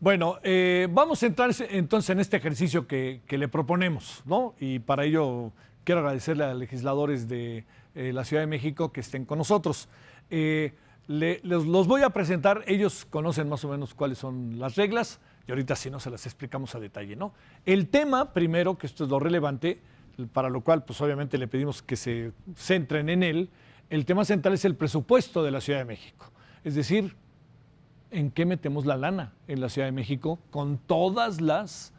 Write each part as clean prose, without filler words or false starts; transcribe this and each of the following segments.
Bueno, vamos a entrar entonces en este ejercicio que le proponemos, ¿no? Y para ello quiero agradecerle a legisladores de la Ciudad de México que estén con nosotros. Los voy a presentar, ellos conocen más o menos cuáles son las reglas y ahorita si no se las explicamos a detalle, ¿no? El tema, primero, que esto es lo relevante, para lo cual pues obviamente le pedimos que se centren en él, el tema central es el presupuesto de la Ciudad de México. Es decir, ¿en qué metemos la lana en la Ciudad de México con todas las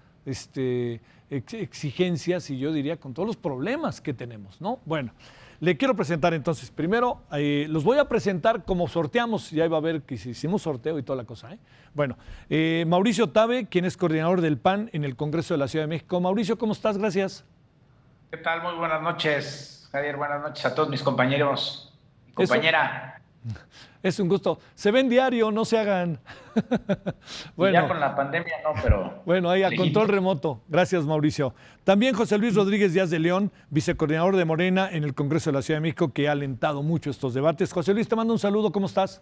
exigencias y yo diría con todos los problemas que tenemos, ¿no? Bueno, le quiero presentar entonces, primero, los voy a presentar como sorteamos, ya iba a ver que si hicimos sorteo y toda la cosa, ¿eh? Bueno, Mauricio Tabe, quien es coordinador del PAN en el Congreso de la Ciudad de México. Mauricio, ¿cómo estás? Gracias. ¿Qué tal? Muy buenas noches, Javier. Buenas noches a todos mis compañeros y Eso, compañera. es un gusto. Se ven diario, no se hagan. Y ya Bueno. con la pandemia no, pero Bueno, ahí a control lejitos. remoto. Gracias, Mauricio. También José Luis Rodríguez Díaz de León, vicecoordinador de Morena en el Congreso de la Ciudad de México, que ha alentado mucho estos debates. José Luis, te mando un saludo. ¿Cómo estás?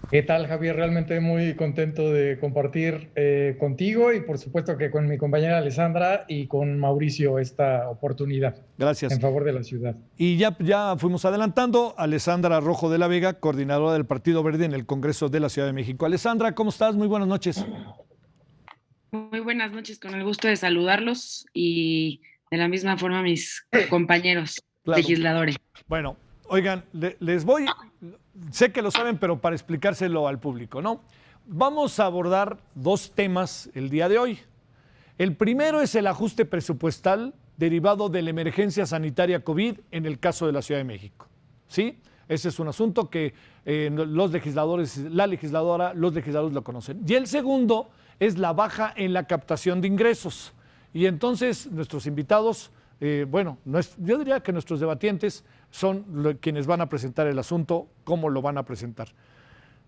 ¿Qué tal, Javier? Realmente muy contento de compartir contigo y por supuesto que con mi compañera Alessandra y con Mauricio esta oportunidad Gracias. en favor de la ciudad. Y ya fuimos adelantando. Alessandra Rojo de la Vega, coordinadora del Partido Verde en el Congreso de la Ciudad de México. Alessandra, ¿cómo estás? Muy buenas noches. Muy buenas noches, con el gusto de saludarlos y de la misma forma a mis compañeros Claro. legisladores. Bueno, oigan, sé que lo saben, pero para explicárselo al público, ¿no? Vamos a abordar dos temas el día de hoy. El primero es el ajuste presupuestal derivado de la emergencia sanitaria COVID en el caso de la Ciudad de México, ¿sí? Ese es un asunto que los legisladores, la legisladora, los legisladores lo conocen. Y el segundo es la baja en la captación de ingresos. Y entonces nuestros invitados, yo diría que nuestros debatientes son quienes van a presentar el asunto, cómo lo van a presentar.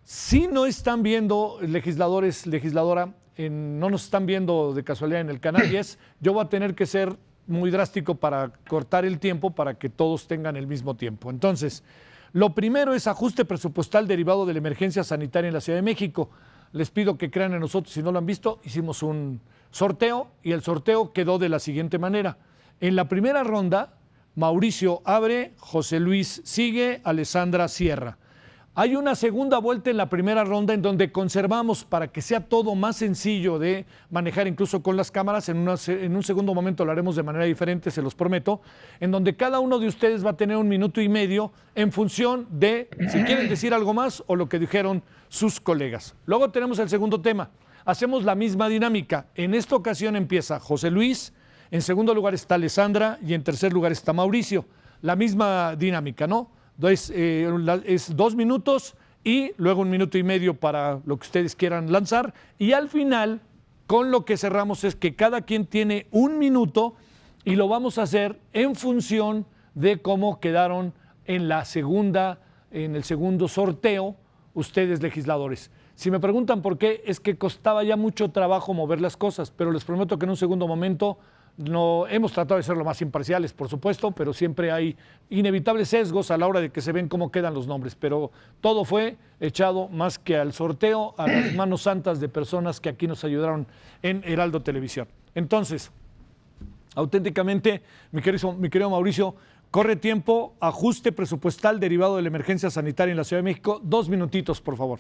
Si no están viendo legisladores, legisladora, no nos están viendo de casualidad en el canal 10, yo voy a tener que ser muy drástico para cortar el tiempo para que todos tengan el mismo tiempo. Entonces, lo primero es ajuste presupuestal derivado de la emergencia sanitaria en la Ciudad de México. Les pido que crean en nosotros, si no lo han visto, hicimos un sorteo y el sorteo quedó de la siguiente manera. En la primera ronda, Mauricio abre, José Luis sigue, Alessandra cierra. Hay una segunda vuelta en la primera ronda en donde conservamos para que sea todo más sencillo de manejar incluso con las cámaras. En un segundo momento lo haremos de manera diferente, se los prometo, en donde cada uno de ustedes va a tener 1 minuto y medio en función de si quieren decir algo más o lo que dijeron sus colegas. Luego tenemos el segundo tema. Hacemos la misma dinámica. En esta ocasión empieza José Luis, en segundo lugar está Alessandra y en tercer lugar está Mauricio. La misma dinámica, ¿no? Es 2 minutos y luego 1 minuto y medio para lo que ustedes quieran lanzar. Y al final, con lo que cerramos es que cada quien tiene 1 minuto y lo vamos a hacer en función de cómo quedaron en el segundo sorteo ustedes legisladores. Si me preguntan por qué, es que costaba ya mucho trabajo mover las cosas, pero les prometo que en un segundo momento no hemos tratado de ser lo más imparciales, por supuesto, pero siempre hay inevitables sesgos a la hora de que se ven cómo quedan los nombres. Pero todo fue echado más que al sorteo, a las manos santas de personas que aquí nos ayudaron en Heraldo Televisión. Entonces, auténticamente, mi querido Mauricio, corre tiempo, ajuste presupuestal derivado de la emergencia sanitaria en la Ciudad de México. 2 minutitos, por favor.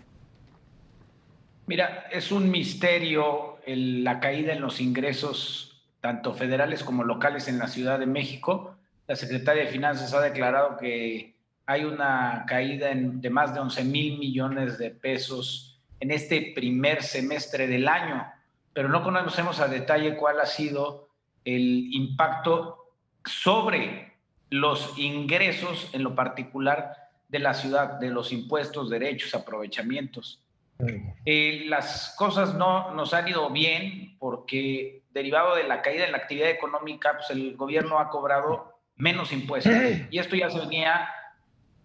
Mira, es un misterio la caída en los ingresos tanto federales como locales en la Ciudad de México. La Secretaría de Finanzas ha declarado que hay una caída de más de 11,000 millones de pesos en este primer semestre del año, pero no conocemos a detalle cuál ha sido el impacto sobre los ingresos, en lo particular de la ciudad, de los impuestos, derechos, aprovechamientos. Las cosas no nos han ido bien porque derivado de la caída en la actividad económica, pues el gobierno ha cobrado menos impuestos y esto ya se venía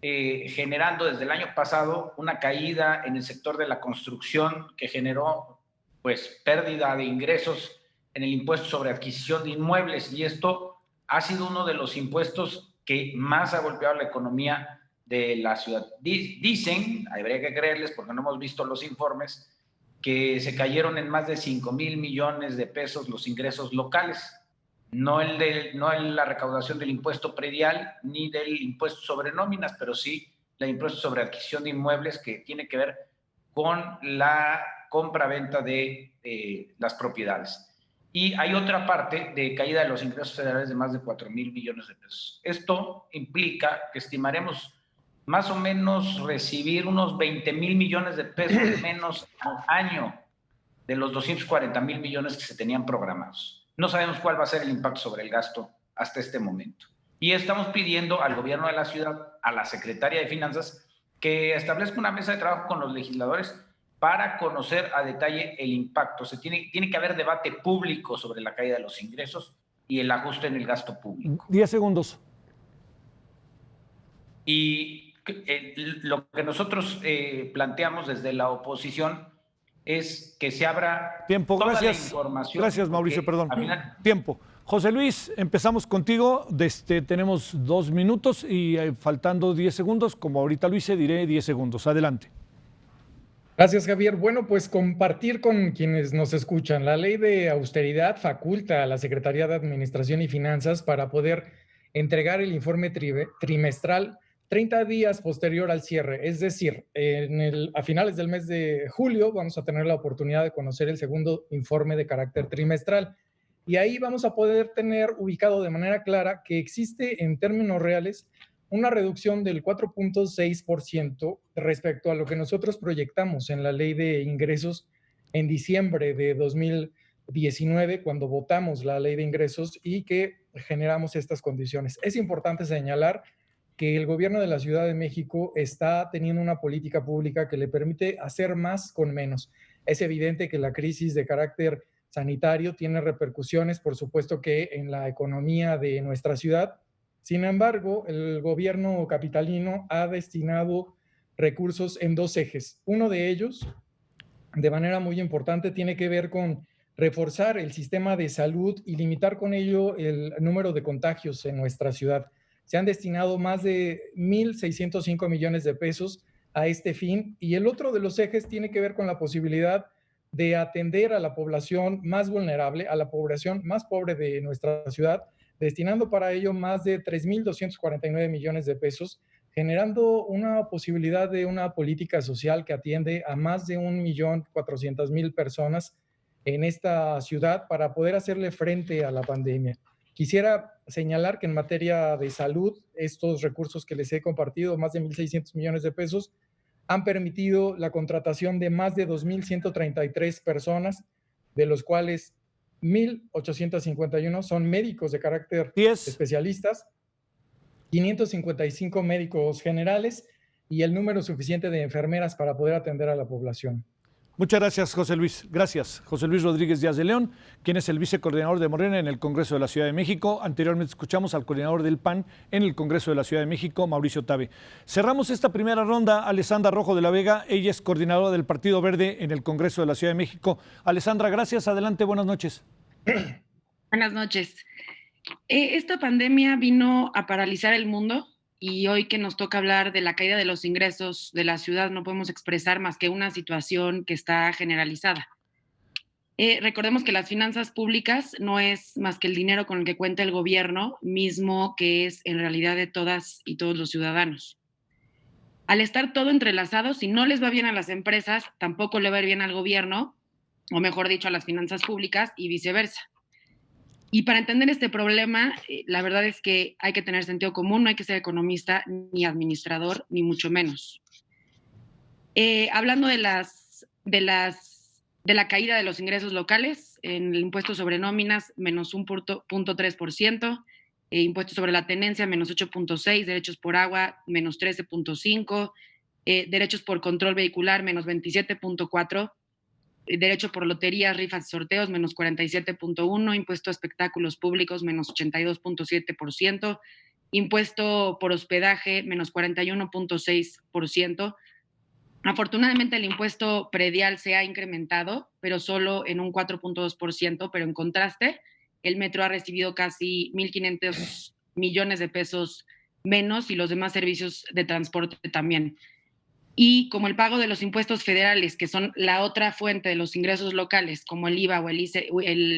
generando desde el año pasado una caída en el sector de la construcción que generó pues pérdida de ingresos en el impuesto sobre adquisición de inmuebles y esto ha sido uno de los impuestos que más ha golpeado la economía de la ciudad. Dicen, habría que creerles porque no hemos visto los informes, que se cayeron en más de 5,000 millones de pesos los ingresos locales, no la recaudación del impuesto predial ni del impuesto sobre nóminas, pero sí el impuesto sobre adquisición de inmuebles, que tiene que ver con la compra-venta de las propiedades. Y hay otra parte de caída de los ingresos federales de más de 4,000 millones de pesos. Esto implica que estimaremos más o menos recibir unos 20,000 millones de pesos menos al año de los 240,000 millones que se tenían programados. No sabemos cuál va a ser el impacto sobre el gasto hasta este momento. Y estamos pidiendo al gobierno de la ciudad, a la Secretaría de Finanzas, que establezca una mesa de trabajo con los legisladores para conocer a detalle el impacto. Tiene que haber debate público sobre la caída de los ingresos y el ajuste en el gasto público. 10 segundos. Y lo que nosotros planteamos desde la oposición es que se abra tiempo. Toda gracias, la información. Gracias, Mauricio, perdón. Final... Tiempo. José Luis, empezamos contigo. Tenemos 2 minutos y faltando 10 segundos, como ahorita lo hice, diré 10 segundos. Adelante. Gracias, Javier. Bueno, pues compartir con quienes nos escuchan. La ley de austeridad faculta a la Secretaría de Administración y Finanzas para poder entregar el informe trimestral 30 días posterior al cierre. Es decir, a finales del mes de julio vamos a tener la oportunidad de conocer el segundo informe de carácter trimestral. Y ahí vamos a poder tener ubicado de manera clara que existe en términos reales una reducción del 4.6% respecto a lo que nosotros proyectamos en la ley de ingresos en diciembre de 2019, cuando votamos la ley de ingresos y que generamos estas condiciones. Es importante señalar que el gobierno de la Ciudad de México está teniendo una política pública que le permite hacer más con menos. Es evidente que la crisis de carácter sanitario tiene repercusiones, por supuesto, que en la economía de nuestra ciudad. Sin embargo, el gobierno capitalino ha destinado recursos en 2 ejes. Uno de ellos, de manera muy importante, tiene que ver con reforzar el sistema de salud y limitar con ello el número de contagios en nuestra ciudad. Se han destinado más de 1,605 millones de pesos a este fin, y el otro de los ejes tiene que ver con la posibilidad de atender a la población más vulnerable, a la población más pobre de nuestra ciudad, destinando para ello más de 3,249 millones de pesos, generando una posibilidad de una política social que atiende a más de 1,400,000 personas en esta ciudad para poder hacerle frente a la pandemia. Quisiera señalar que en materia de salud, estos recursos que les he compartido, más de 1,600 millones de pesos, han permitido la contratación de más de 2,133 personas, de los cuales 1,851 son médicos de carácter especialistas, 555 médicos generales y el número suficiente de enfermeras para poder atender a la población. Muchas gracias, José Luis. Gracias. José Luis Rodríguez Díaz de León, quien es el vicecoordinador de Morena en el Congreso de la Ciudad de México. Anteriormente escuchamos al coordinador del PAN en el Congreso de la Ciudad de México, Mauricio Tabe. Cerramos esta primera ronda. Alessandra Rojo de la Vega, ella es coordinadora del Partido Verde en el Congreso de la Ciudad de México. Alessandra, gracias. Adelante, buenas noches. Buenas noches. Esta pandemia vino a paralizar el mundo. Y hoy que nos toca hablar de la caída de los ingresos de la ciudad, no podemos expresar más que una situación que está generalizada. Recordemos que las finanzas públicas no es más que el dinero con el que cuenta el gobierno, mismo que es en realidad de todas y todos los ciudadanos. Al estar todo entrelazado, si no les va bien a las empresas, tampoco le va a ir bien al gobierno, o mejor dicho, a las finanzas públicas y viceversa. Y para entender este problema, la verdad es que hay que tener sentido común, no hay que ser economista ni administrador, ni mucho menos. Hablando de la caída de los ingresos locales, en el impuesto sobre nóminas, menos 1.3%, impuesto sobre la tenencia, menos 8.6%, derechos por agua, menos 13.5%, derechos por control vehicular, menos 27.4%, derecho por loterías, rifas y sorteos, menos 47.1%, impuesto a espectáculos públicos, menos 82.7%, impuesto por hospedaje, menos 41.6%. Afortunadamente el impuesto predial se ha incrementado, pero solo en un 4.2%, pero en contraste, el metro ha recibido casi 1,500 millones de pesos menos y los demás servicios de transporte también. Y como el pago de los impuestos federales, que son la otra fuente de los ingresos locales, como el IVA o el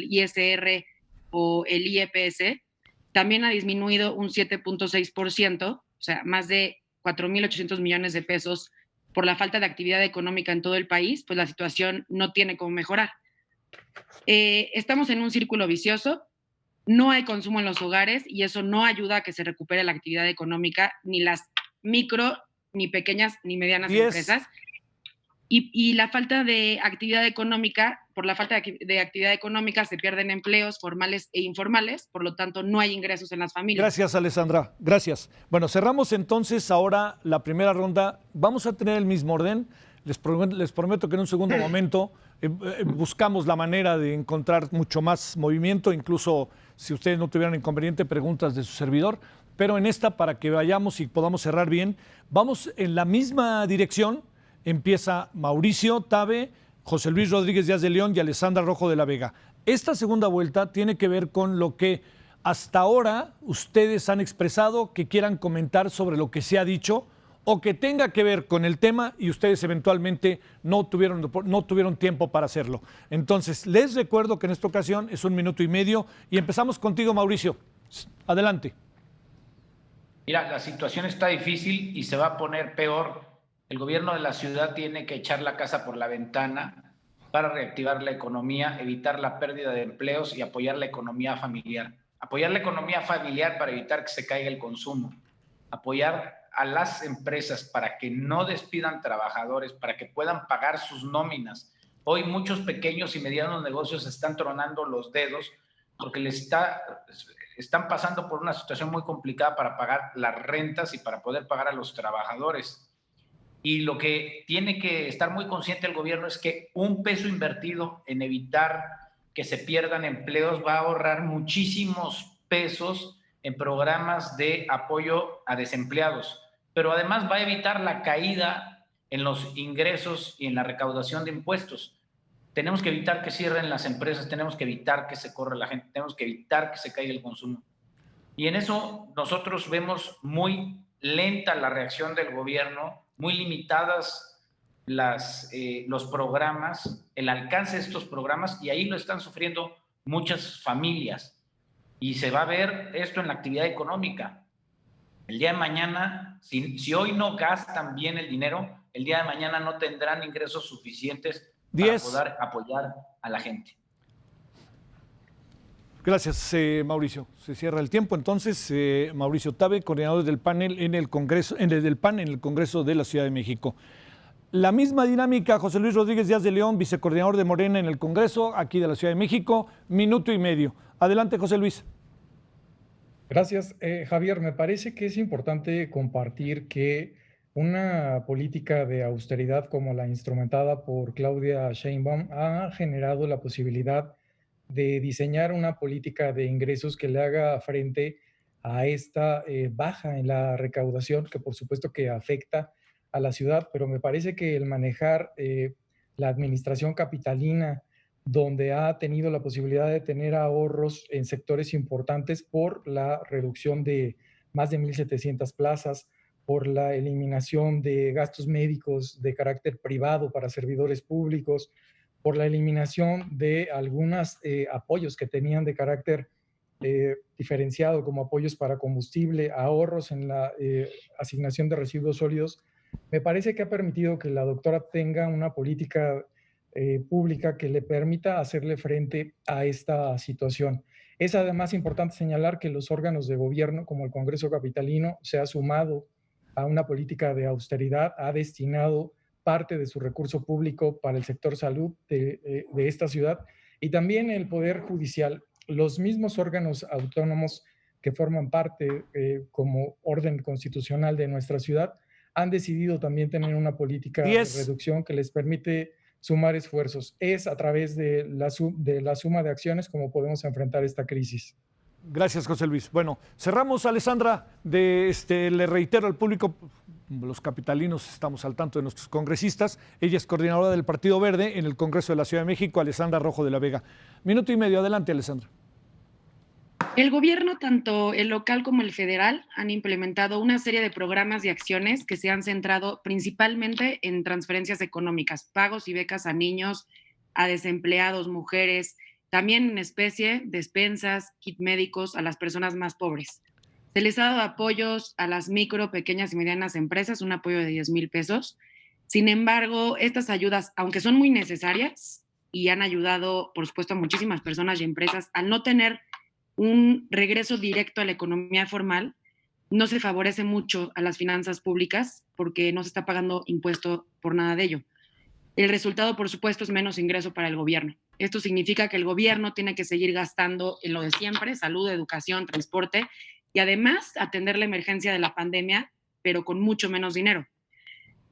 ISR o el IEPS, también ha disminuido un 7.6%, o sea, más de 4.800 millones de pesos por la falta de actividad económica en todo el país, pues la situación no tiene cómo mejorar. Estamos en un círculo vicioso, no hay consumo en los hogares y eso no ayuda a que se recupere la actividad económica, ni las micro, ni pequeñas, ni medianas empresas. Y la falta de actividad económica, por la falta de actividad económica se pierden empleos formales e informales, por lo tanto no hay ingresos en las familias. Gracias, Alessandra, gracias. Bueno, cerramos entonces ahora la primera ronda. Vamos a tener el mismo orden. Les prometo que en un segundo momento buscamos la manera de encontrar mucho más movimiento, incluso si ustedes no tuvieran inconveniente, preguntas de su servidor. Pero en esta, para que vayamos y podamos cerrar bien, vamos en la misma dirección. Empieza Mauricio Tabe, José Luis Rodríguez Díaz de León y Alessandra Rojo de la Vega. Esta segunda vuelta tiene que ver con lo que hasta ahora ustedes han expresado que quieran comentar sobre lo que se ha dicho o que tenga que ver con el tema y ustedes eventualmente no tuvieron tiempo para hacerlo. Entonces, les recuerdo que en esta ocasión es 1 minuto y medio y empezamos contigo, Mauricio. Adelante. Mira, la situación está difícil y se va a poner peor. El gobierno de la ciudad tiene que echar la casa por la ventana para reactivar la economía, evitar la pérdida de empleos y apoyar la economía familiar. Apoyar la economía familiar para evitar que se caiga el consumo. Apoyar a las empresas para que no despidan trabajadores, para que puedan pagar sus nóminas. Hoy muchos pequeños y medianos negocios están tronando los dedos porque están pasando por una situación muy complicada para pagar las rentas y para poder pagar a los trabajadores. Y lo que tiene que estar muy consciente el gobierno es que un peso invertido en evitar que se pierdan empleos va a ahorrar muchísimos pesos en programas de apoyo a desempleados, pero además va a evitar la caída en los ingresos y en la recaudación de impuestos. Tenemos que evitar que cierren las empresas, tenemos que evitar que se corra la gente, tenemos que evitar que se caiga el consumo. Y en eso nosotros vemos muy lenta la reacción del gobierno, muy limitadas los programas, el alcance de estos programas, y ahí lo están sufriendo muchas familias. Y se va a ver esto en la actividad económica. El día de mañana, si hoy no gastan bien el dinero, el día de mañana no tendrán ingresos suficientes para poder apoyar a la gente. Gracias, Mauricio. Se cierra el tiempo. Entonces, Mauricio Tabe, coordinador del panel en el Congreso, del PAN en el Congreso de la Ciudad de México. La misma dinámica, José Luis Rodríguez Díaz de León, vicecoordinador de Morena en el Congreso, aquí de la Ciudad de México, 1 minuto y medio. Adelante, José Luis. Gracias, Javier. Me parece que es importante compartir que una política de austeridad como la instrumentada por Claudia Sheinbaum ha generado la posibilidad de diseñar una política de ingresos que le haga frente a esta baja en la recaudación, que por supuesto que afecta a la ciudad, pero me parece que el manejar la administración capitalina, donde ha tenido la posibilidad de tener ahorros en sectores importantes por la reducción de más de 1,700 plazas, por la eliminación de gastos médicos de carácter privado para servidores públicos, por la eliminación de algunos apoyos que tenían de carácter diferenciado, como apoyos para combustible, ahorros en la asignación de residuos sólidos. Me parece que ha permitido que la doctora tenga una política pública que le permita hacerle frente a esta situación. Es además importante señalar que los órganos de gobierno, como el Congreso Capitalino, se ha sumado a una política de austeridad, ha destinado parte de su recurso público para el sector salud de esta ciudad, y también el Poder Judicial, los mismos órganos autónomos que forman parte como orden constitucional de nuestra ciudad, han decidido también tener una política de reducción que les permite sumar esfuerzos. Es a través de la suma de acciones como podemos enfrentar esta crisis. Gracias, José Luis. Bueno, cerramos, Alessandra. Le reitero al público, los capitalinos estamos al tanto de nuestros congresistas. Ella es coordinadora del Partido Verde en el Congreso de la Ciudad de México, Alessandra Rojo de la Vega. 1 minuto y medio. Adelante, Alessandra. El gobierno, tanto el local como el federal, han implementado una serie de programas y acciones que se han centrado principalmente en transferencias económicas, pagos y becas a niños, a desempleados, mujeres, también en especie, despensas, kit médicos a las personas más pobres. Se les ha dado apoyos a las micro, pequeñas y medianas empresas, un apoyo de 10,000 pesos. Sin embargo, estas ayudas, aunque son muy necesarias y han ayudado, por supuesto, a muchísimas personas y empresas, al no tener un regreso directo a la economía formal, no se favorece mucho a las finanzas públicas porque no se está pagando impuesto por nada de ello. El resultado, por supuesto, es menos ingreso para el gobierno. Esto significa que el gobierno tiene que seguir gastando en lo de siempre, salud, educación, transporte, y además atender la emergencia de la pandemia, pero con mucho menos dinero.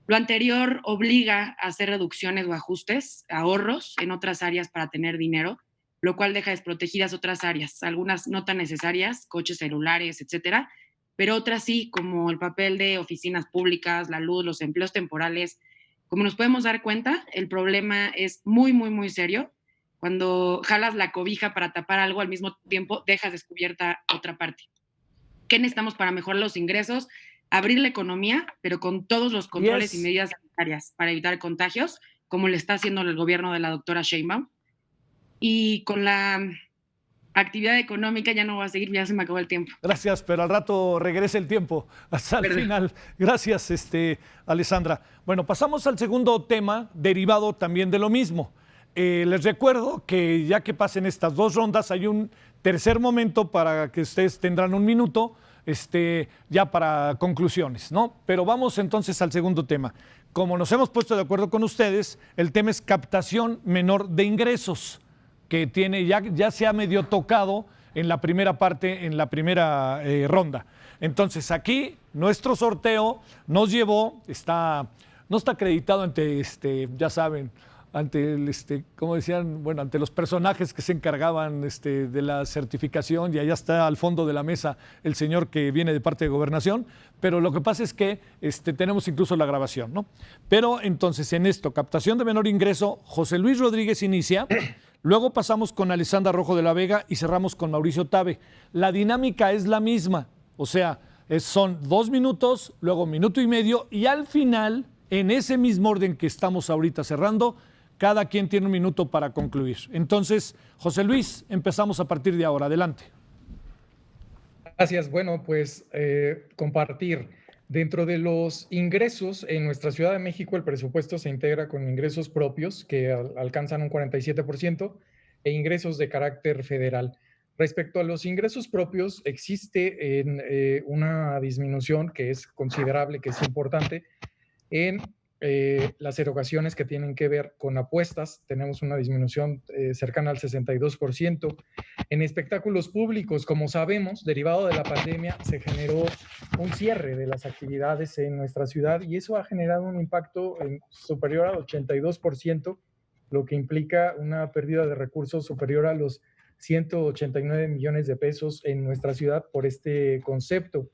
Lo anterior obliga a hacer reducciones o ajustes, ahorros en otras áreas para tener dinero, lo cual deja desprotegidas otras áreas, algunas no tan necesarias, coches, celulares, etcétera, pero otras sí, como el papel de oficinas públicas, la luz, los empleos temporales. Como nos podemos dar cuenta, el problema es muy, muy, muy serio. Cuando jalas la cobija para tapar algo, al mismo tiempo dejas descubierta otra parte. ¿Qué necesitamos para mejorar los ingresos? Abrir la economía, pero con todos los controles y medidas sanitarias para evitar contagios, como le está haciendo el gobierno de la doctora Sheinbaum. Y con la actividad económica ya no voy a seguir, ya se me acabó el tiempo. Gracias, pero al rato regrese el tiempo hasta el final. Gracias, Alessandra. Bueno, pasamos al segundo tema, derivado también de lo mismo. Les recuerdo que ya que pasen estas dos rondas, hay un tercer momento para que ustedes tendrán un minuto ya para conclusiones, ¿no? Pero vamos entonces al segundo tema. Como nos hemos puesto de acuerdo con ustedes, el tema es captación menor de ingresos, que tiene ya se ha medio tocado en la primera parte, en la primera ronda. Entonces aquí nuestro sorteo nos llevó, no está acreditado ante, ya saben, ante como decían, bueno, ante los personajes que se encargaban de la certificación, y allá está al fondo de la mesa el señor que viene de parte de Gobernación, pero lo que pasa es que tenemos incluso la grabación, ¿no? Pero entonces en esto, captación de menor ingreso, José Luis Rodríguez inicia. Luego pasamos con Alessandra Rojo de la Vega y cerramos con Mauricio Tabe. La dinámica es la misma, o sea, son 2 minutos, luego 1 minuto y medio, y al final, en ese mismo orden que estamos ahorita cerrando, cada quien tiene 1 minuto para concluir. Entonces, José Luis, empezamos a partir de ahora. Adelante. Gracias. Bueno, pues compartir. Dentro de los ingresos, en nuestra Ciudad de México el presupuesto se integra con ingresos propios que alcanzan un 47% e ingresos de carácter federal. Respecto a los ingresos propios, existe una disminución que es considerable, que es importante, en las erogaciones que tienen que ver con apuestas. Tenemos una disminución cercana al 62%. En espectáculos públicos, como sabemos, derivado de la pandemia, se generó un cierre de las actividades en nuestra ciudad y eso ha generado un impacto superior al 82%, lo que implica una pérdida de recursos superior a los 189 millones de pesos en nuestra ciudad por este concepto.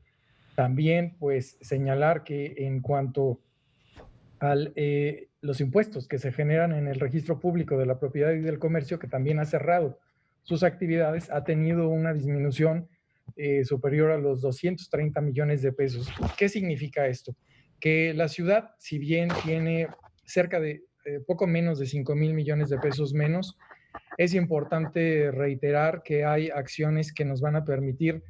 También, pues, señalar que en cuanto a los impuestos que se generan en el registro público de la propiedad y del comercio, que también ha cerrado sus actividades, ha tenido una disminución superior a los 230 millones de pesos. ¿Qué significa esto? Que la ciudad, si bien tiene cerca de poco menos de 5,000 millones de pesos menos, es importante reiterar que hay acciones que nos van a permitir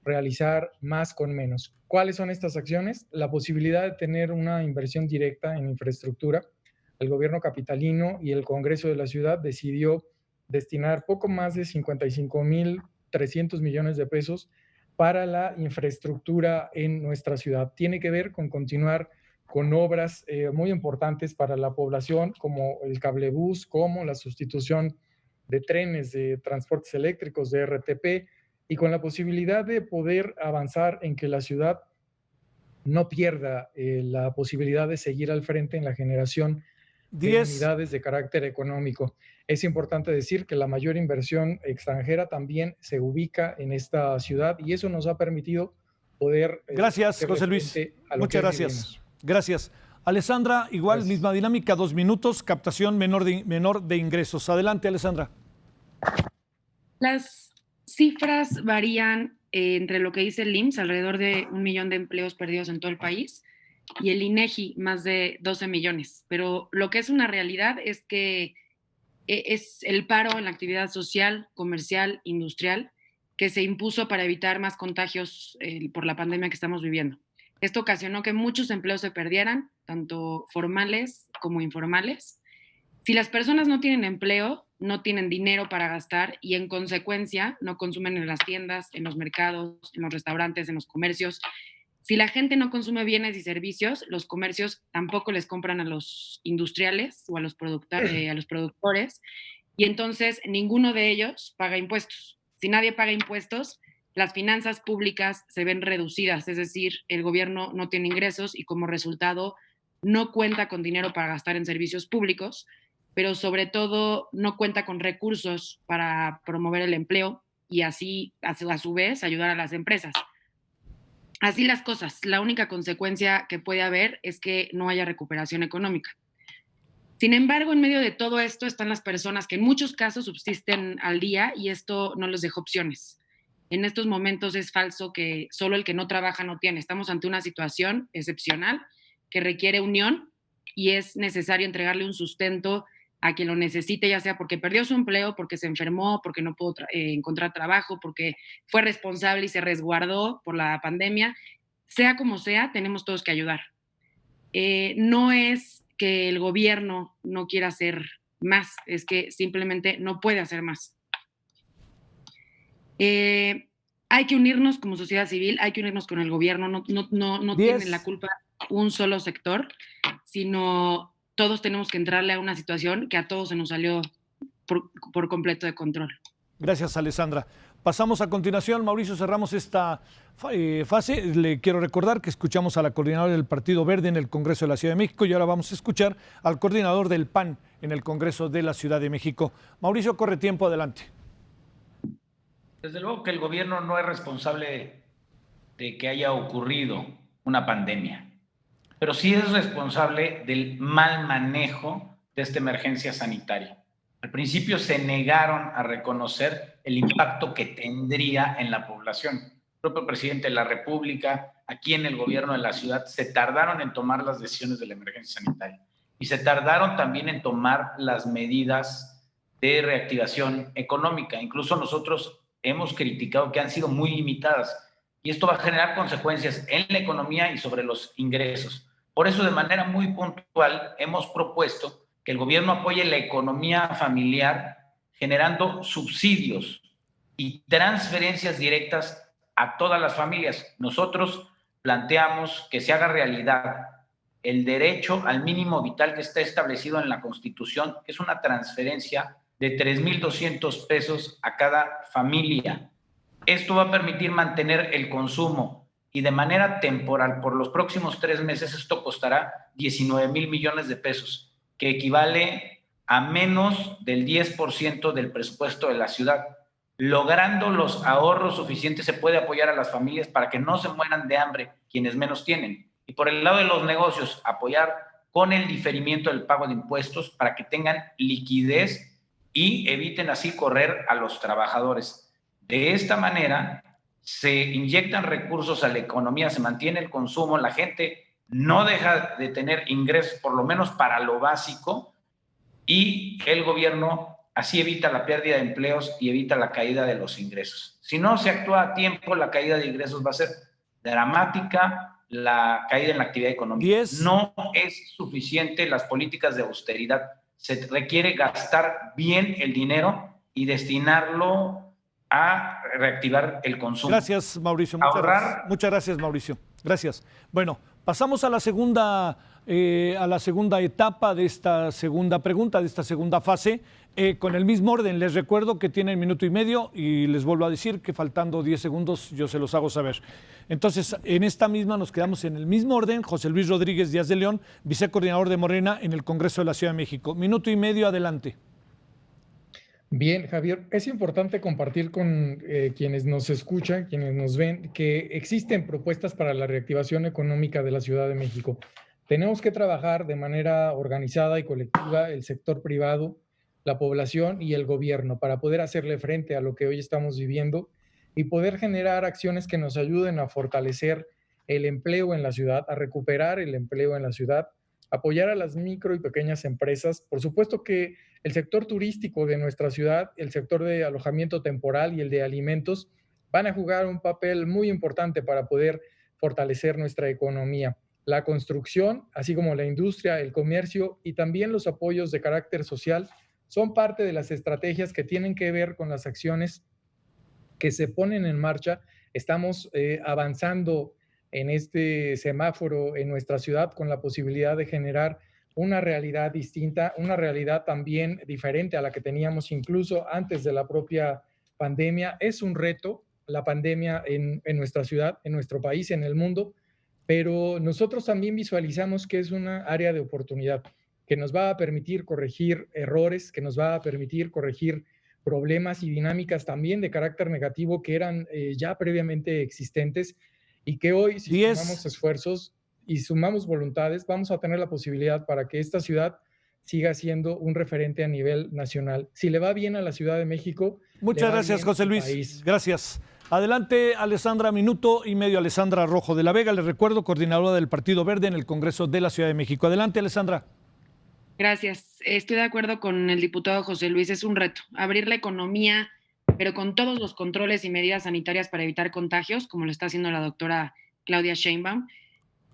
realizar más con menos. ¿Cuáles son estas acciones? La posibilidad de tener una inversión directa en infraestructura. El gobierno capitalino y el Congreso de la ciudad decidió destinar poco más de 55,300 millones de pesos para la infraestructura en nuestra ciudad. Tiene que ver con continuar con obras muy importantes para la población, como el cablebús, como la sustitución de trenes de transportes eléctricos, de RTP, y con la posibilidad de poder avanzar en que la ciudad no pierda la posibilidad de seguir al frente en la generación de unidades de carácter económico. Es importante decir que la mayor inversión extranjera también se ubica en esta ciudad y eso nos ha permitido poder... Gracias, José Luis. Muchas gracias. Gracias. Alessandra, igual, gracias. Misma dinámica, 2 minutos, captación menor de ingresos. Adelante, Alessandra. Las cifras varían entre lo que dice el IMSS, alrededor de 1 millón de empleos perdidos en todo el país, y el INEGI, más de 12 millones. Pero lo que es una realidad es que es el paro en la actividad social, comercial, industrial, que se impuso para evitar más contagios por la pandemia que estamos viviendo. Esto ocasionó que muchos empleos se perdieran, tanto formales como informales. Si las personas no tienen empleo, no tienen dinero para gastar y en consecuencia no consumen en las tiendas, en los mercados, en los restaurantes, en los comercios. Si la gente no consume bienes y servicios, los comercios tampoco les compran a los industriales o a los productores, y entonces ninguno de ellos paga impuestos. Si nadie paga impuestos, las finanzas públicas se ven reducidas, es decir, el gobierno no tiene ingresos y como resultado no cuenta con dinero para gastar en servicios públicos, pero sobre todo no cuenta con recursos para promover el empleo y así, a su vez, ayudar a las empresas. Así las cosas, la única consecuencia que puede haber es que no haya recuperación económica. Sin embargo, en medio de todo esto están las personas que en muchos casos subsisten al día y esto no les deja opciones. En estos momentos es falso que solo el que no trabaja no tiene. Estamos ante una situación excepcional que requiere unión y es necesario entregarle un sustento a quien lo necesite, ya sea porque perdió su empleo, porque se enfermó, porque no pudo encontrar trabajo, porque fue responsable y se resguardó por la pandemia. Sea como sea, tenemos todos que ayudar. No es que el gobierno no quiera hacer más, es que simplemente no puede hacer más. Hay que unirnos como sociedad civil, hay que unirnos con el gobierno, no tienen la culpa un solo sector, sino todos tenemos que entrarle a una situación que a todos se nos salió por completo de control. Gracias, Alessandra. Pasamos a continuación, Mauricio, cerramos esta fase. Le quiero recordar que escuchamos a la coordinadora del Partido Verde en el Congreso de la Ciudad de México y ahora vamos a escuchar al coordinador del PAN en el Congreso de la Ciudad de México. Mauricio, corre tiempo, adelante. Desde luego que el gobierno no es responsable de que haya ocurrido una pandemia, pero sí es responsable del mal manejo de esta emergencia sanitaria. Al principio se negaron a reconocer el impacto que tendría en la población. El propio presidente de la República, aquí en el gobierno de la ciudad, se tardaron en tomar las decisiones de la emergencia sanitaria y se tardaron también en tomar las medidas de reactivación económica. Incluso nosotros hemos criticado que han sido muy limitadas y esto va a generar consecuencias en la economía y sobre los ingresos. Por eso, de manera muy puntual, hemos propuesto que el gobierno apoye la economía familiar generando subsidios y transferencias directas a todas las familias. Nosotros planteamos que se haga realidad el derecho al mínimo vital que está establecido en la Constitución, que es una transferencia de 3,200 pesos a cada familia. Esto va a permitir mantener el consumo y de manera temporal, por los próximos 3 meses, esto costará 19,000 millones de pesos, que equivale a menos del 10% del presupuesto de la ciudad. Logrando los ahorros suficientes se puede apoyar a las familias para que no se mueran de hambre quienes menos tienen. Y por el lado de los negocios, apoyar con el diferimiento del pago de impuestos para que tengan liquidez y eviten así correr a los trabajadores. De esta manera se inyectan recursos a la economía, se mantiene el consumo, la gente no deja de tener ingresos, por lo menos para lo básico, y el gobierno así evita la pérdida de empleos y evita la caída de los ingresos. Si no se actúa a tiempo, la caída de ingresos va a ser dramática, la caída en la actividad económica. No es suficiente las políticas de austeridad. Se requiere gastar bien el dinero y destinarlo a reactivar el consumo. Gracias, Mauricio. Muchas gracias, Mauricio. Gracias. Bueno, pasamos a la segunda etapa de esta segunda pregunta, de esta segunda fase, con el mismo orden. Les recuerdo que tienen 1 minuto y medio y les vuelvo a decir que faltando 10 segundos yo se los hago saber. Entonces, en esta misma nos quedamos en el mismo orden. José Luis Rodríguez Díaz de León, vicecoordinador de Morena en el Congreso de la Ciudad de México. 1 minuto y medio, adelante. Bien, Javier, es importante compartir con quienes nos escuchan, quienes nos ven, que existen propuestas para la reactivación económica de la Ciudad de México. Tenemos que trabajar de manera organizada y colectiva el sector privado, la población y el gobierno para poder hacerle frente a lo que hoy estamos viviendo y poder generar acciones que nos ayuden a fortalecer el empleo en la ciudad, a recuperar el empleo en la ciudad, apoyar a las micro y pequeñas empresas. Por supuesto que el sector turístico de nuestra ciudad, el sector de alojamiento temporal y el de alimentos van a jugar un papel muy importante para poder fortalecer nuestra economía. La construcción, así como la industria, el comercio y también los apoyos de carácter social son parte de las estrategias que tienen que ver con las acciones que se ponen en marcha. Estamos avanzando en este semáforo en nuestra ciudad con la posibilidad de generar una realidad distinta, una realidad también diferente a la que teníamos incluso antes de la propia pandemia. Es un reto la pandemia en nuestra ciudad, en nuestro país, en el mundo, pero nosotros también visualizamos que es una área de oportunidad que nos va a permitir corregir errores, que nos va a permitir corregir problemas y dinámicas también de carácter negativo que eran ya previamente existentes y que hoy, si sumamos esfuerzos y sumamos voluntades, vamos a tener la posibilidad para que esta ciudad siga siendo un referente a nivel nacional. Si le va bien a la Ciudad de México, muchas gracias, José Luis. País. Gracias. Adelante, Alessandra, minuto y medio. Alessandra Rojo de la Vega, les recuerdo, coordinadora del Partido Verde en el Congreso de la Ciudad de México. Adelante, Alessandra. Gracias. Estoy de acuerdo con el diputado José Luis. Es un reto abrir la economía, pero con todos los controles y medidas sanitarias para evitar contagios, como lo está haciendo la doctora Claudia Sheinbaum.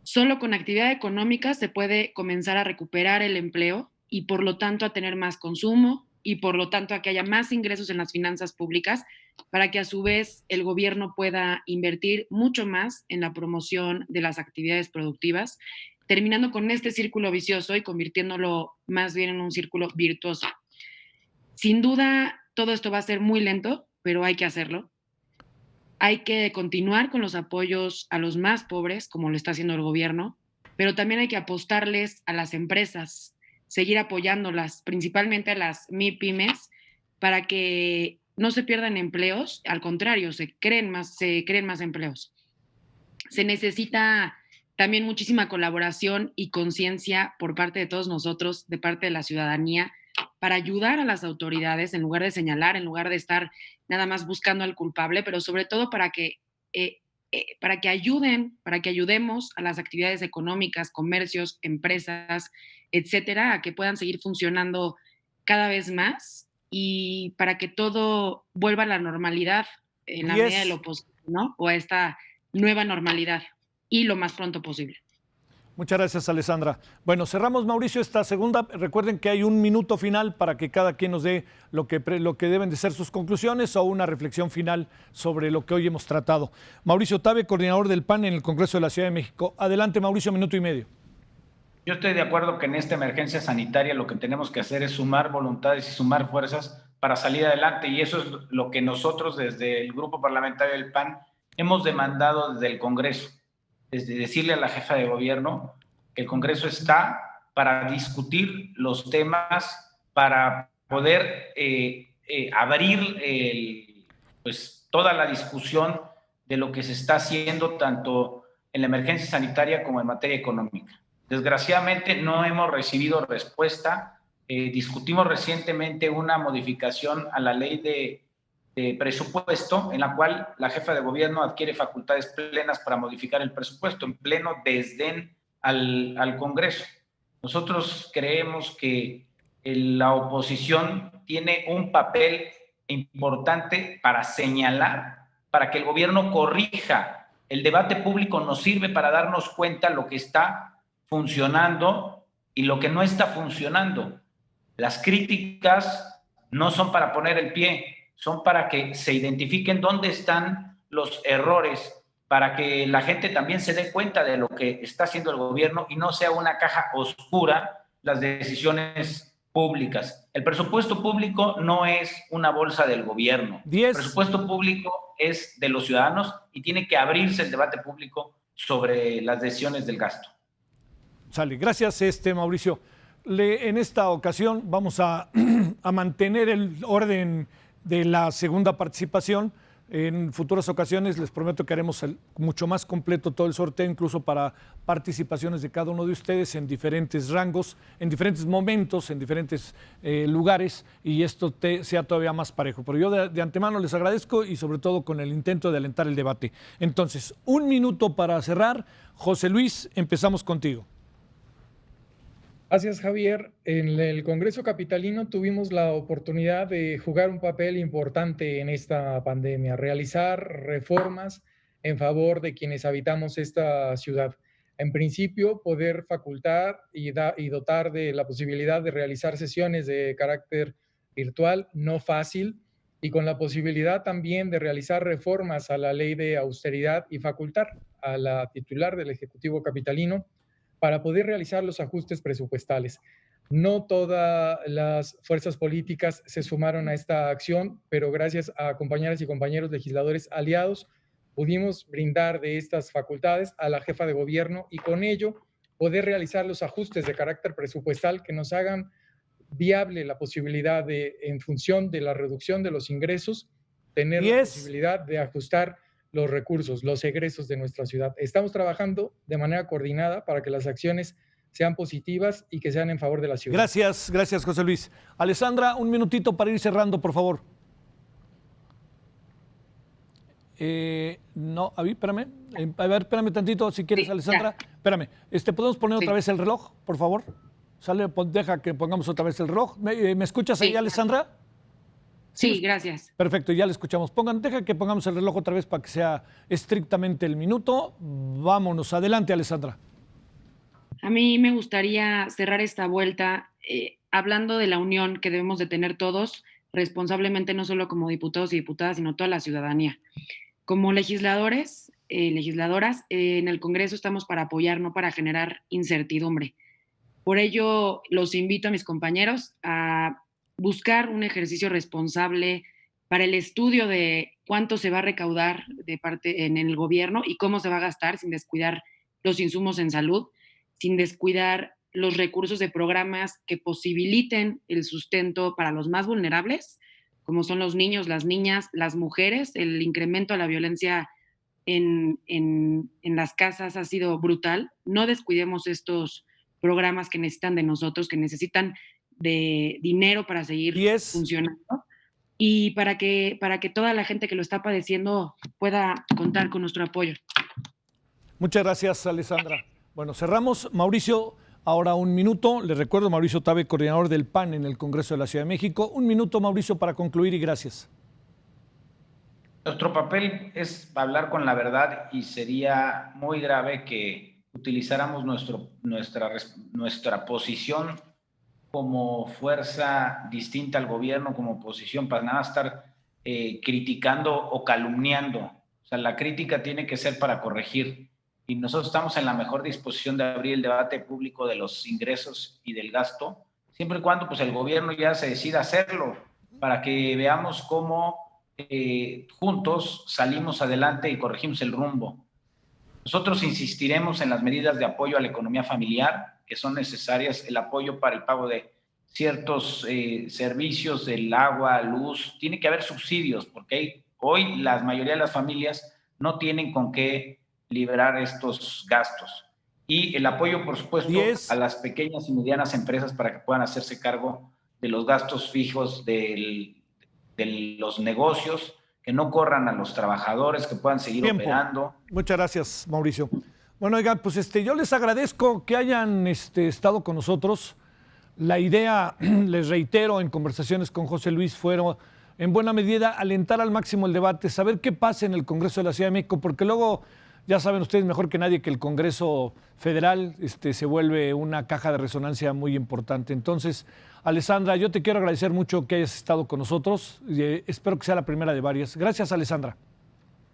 Solo con actividad económica se puede comenzar a recuperar el empleo y por lo tanto a tener más consumo y por lo tanto a que haya más ingresos en las finanzas públicas para que a su vez el gobierno pueda invertir mucho más en la promoción de las actividades productivas, terminando con este círculo vicioso y convirtiéndolo más bien en un círculo virtuoso. Sin duda, todo esto va a ser muy lento, pero hay que hacerlo. Hay que continuar con los apoyos a los más pobres, como lo está haciendo el gobierno, pero también hay que apostarles a las empresas, seguir apoyándolas, principalmente a las MIPYMES, para que no se pierdan empleos, al contrario, se creen más empleos. Se necesita también muchísima colaboración y conciencia por parte de todos nosotros, de parte de la ciudadanía, para ayudar a las autoridades en lugar de señalar, en lugar de estar nada más buscando al culpable, pero sobre todo para que ayudemos a las actividades económicas, comercios, empresas, etcétera, a que puedan seguir funcionando cada vez más y para que todo vuelva a la normalidad en la medida de lo posible, ¿no? O a esta nueva normalidad y lo más pronto posible. Muchas gracias, Alessandra. Bueno, cerramos, Mauricio, esta segunda. Recuerden que hay un minuto final para que cada quien nos dé lo que deben de ser sus conclusiones o una reflexión final sobre lo que hoy hemos tratado. Mauricio Tabe, coordinador del PAN en el Congreso de la Ciudad de México. Adelante, Mauricio, minuto y medio. Yo estoy de acuerdo que en esta emergencia sanitaria lo que tenemos que hacer es sumar voluntades y sumar fuerzas para salir adelante, y eso es lo que nosotros desde el Grupo Parlamentario del PAN hemos demandado desde el Congreso. Desde decirle a la jefa de gobierno que el Congreso está para discutir los temas, para poder abrir pues, toda la discusión de lo que se está haciendo tanto en la emergencia sanitaria como en materia económica. Desgraciadamente no hemos recibido respuesta. Discutimos recientemente una modificación a la ley de presupuesto, en la cual la jefa de gobierno adquiere facultades plenas para modificar el presupuesto, en pleno desdén al Congreso. Nosotros creemos que la oposición tiene un papel importante para señalar, para que el gobierno corrija. El debate público nos sirve para darnos cuenta lo que está funcionando y lo que no está funcionando. Las críticas no son para poner el pie, son para que se identifiquen dónde están los errores, para que la gente también se dé cuenta de lo que está haciendo el gobierno y no sea una caja oscura las decisiones públicas. El presupuesto público no es una bolsa del gobierno. El presupuesto público es de los ciudadanos y tiene que abrirse el debate público sobre las decisiones del gasto. Sale. Gracias, Mauricio. En esta ocasión vamos a mantener el orden de la segunda participación. En futuras ocasiones les prometo que haremos mucho más completo todo el sorteo, incluso para participaciones de cada uno de ustedes en diferentes rangos, en diferentes momentos, en diferentes lugares, y esto sea todavía más parejo. Pero yo de antemano les agradezco, y sobre todo con el intento de alentar el debate. Entonces, 1 minuto para cerrar. José Luis, empezamos contigo. Gracias, Javier. En el Congreso Capitalino tuvimos la oportunidad de jugar un papel importante en esta pandemia, realizar reformas en favor de quienes habitamos esta ciudad. En principio, poder facultar y dotar de la posibilidad de realizar sesiones de carácter virtual, no fácil, y con la posibilidad también de realizar reformas a la ley de austeridad y facultar a la titular del Ejecutivo Capitalino para poder realizar los ajustes presupuestales. No todas las fuerzas políticas se sumaron a esta acción, pero gracias a compañeras y compañeros legisladores aliados, pudimos brindar de estas facultades a la jefa de gobierno y con ello poder realizar los ajustes de carácter presupuestal que nos hagan viable la posibilidad de, en función de la reducción de los ingresos, tener la posibilidad de ajustar los recursos, los egresos de nuestra ciudad. Estamos trabajando de manera coordinada para que las acciones sean positivas y que sean en favor de la ciudad. Gracias, José Luis. Alessandra, 1 minutito para ir cerrando, por favor. No, a ver, espérame. A ver, espérame tantito, si quieres, sí, Alessandra. Ya. Espérame. ¿Podemos poner otra vez el reloj, por favor? Deja que pongamos otra vez el reloj. ¿Me escuchas ahí, Alessandra? Sí, gracias. Perfecto, ya le escuchamos. Deja que pongamos el reloj otra vez para que sea estrictamente el minuto. Vámonos, adelante, Alessandra. A mí me gustaría cerrar esta vuelta hablando de la unión que debemos de tener todos responsablemente, no solo como diputados y diputadas, sino toda la ciudadanía. Como legisladores, legisladoras, en el Congreso estamos para apoyar, no para generar incertidumbre. Por ello, los invito a mis compañeros a buscar un ejercicio responsable para el estudio de cuánto se va a recaudar de parte en el gobierno y cómo se va a gastar sin descuidar los insumos en salud, sin descuidar los recursos de programas que posibiliten el sustento para los más vulnerables, como son los niños, las niñas, las mujeres. El incremento a la violencia en las casas ha sido brutal. No descuidemos estos programas que necesitan de nosotros, que necesitan de dinero para seguir funcionando y para que toda la gente que lo está padeciendo pueda contar con nuestro apoyo. Muchas gracias, Alessandra. Bueno, cerramos. Mauricio, ahora 1 minuto. Les recuerdo, Mauricio Tabe, coordinador del PAN en el Congreso de la Ciudad de México. 1 minuto, Mauricio, para concluir y gracias. Nuestro papel es hablar con la verdad y sería muy grave que utilizáramos nuestra posición como fuerza distinta al gobierno, como oposición, para nada estar criticando o calumniando. O sea, la crítica tiene que ser para corregir. Y nosotros estamos en la mejor disposición de abrir el debate público de los ingresos y del gasto, siempre y cuando pues, el gobierno ya se decida hacerlo, para que veamos cómo juntos salimos adelante y corregimos el rumbo. Nosotros insistiremos en las medidas de apoyo a la economía familiar, que son necesarias, el apoyo para el pago de ciertos servicios del agua, luz. Tiene que haber subsidios, porque hoy la mayoría de las familias no tienen con qué liberar estos gastos. Y el apoyo, por supuesto, a las pequeñas y medianas empresas para que puedan hacerse cargo de los gastos fijos de los negocios, que no corran a los trabajadores, que puedan seguir operando. Muchas gracias, Mauricio. Bueno, oigan, pues yo les agradezco que hayan estado con nosotros. La idea, les reitero, en conversaciones con José Luis, fueron en buena medida alentar al máximo el debate, saber qué pasa en el Congreso de la Ciudad de México, porque luego, ya saben ustedes mejor que nadie que el Congreso Federal se vuelve una caja de resonancia muy importante. Entonces, Alessandra, yo te quiero agradecer mucho que hayas estado con nosotros. Espero que sea la primera de varias. Gracias, Alessandra.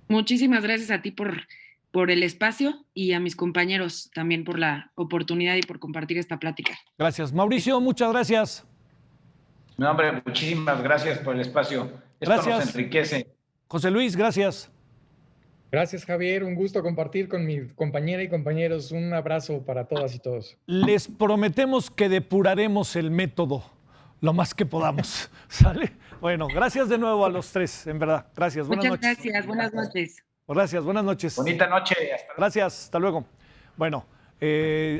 Muchísimas gracias a ti por el espacio y a mis compañeros también por la oportunidad y por compartir esta plática. Gracias. Mauricio, muchas gracias. No, hombre, muchísimas gracias por el espacio. Esto nos enriquece. José Luis, gracias. Gracias, Javier. Un gusto compartir con mi compañera y compañeros. Un abrazo para todas y todos. Les prometemos que depuraremos el método lo más que podamos. ¿Sale? Bueno, gracias de nuevo a los tres, en verdad. Gracias, buenas Muchas noches. gracias, buenas noches. Gracias, buenas noches. Bonita noche. Hasta luego. Gracias, hasta luego. Bueno,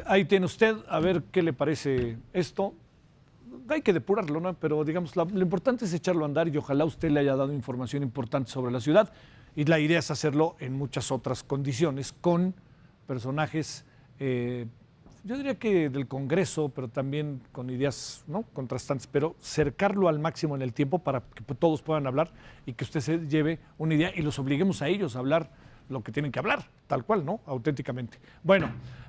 ahí tiene usted, a ver qué le parece esto. Hay que depurarlo, ¿no? Pero digamos, lo importante es echarlo a andar y ojalá usted le haya dado información importante sobre la ciudad. Y la idea es hacerlo en muchas otras condiciones, con personajes, yo diría que del Congreso, pero también con ideas, ¿no?, contrastantes, pero cercarlo al máximo en el tiempo para que todos puedan hablar y que usted se lleve una idea y los obliguemos a ellos a hablar lo que tienen que hablar, tal cual, ¿no?, auténticamente. Bueno.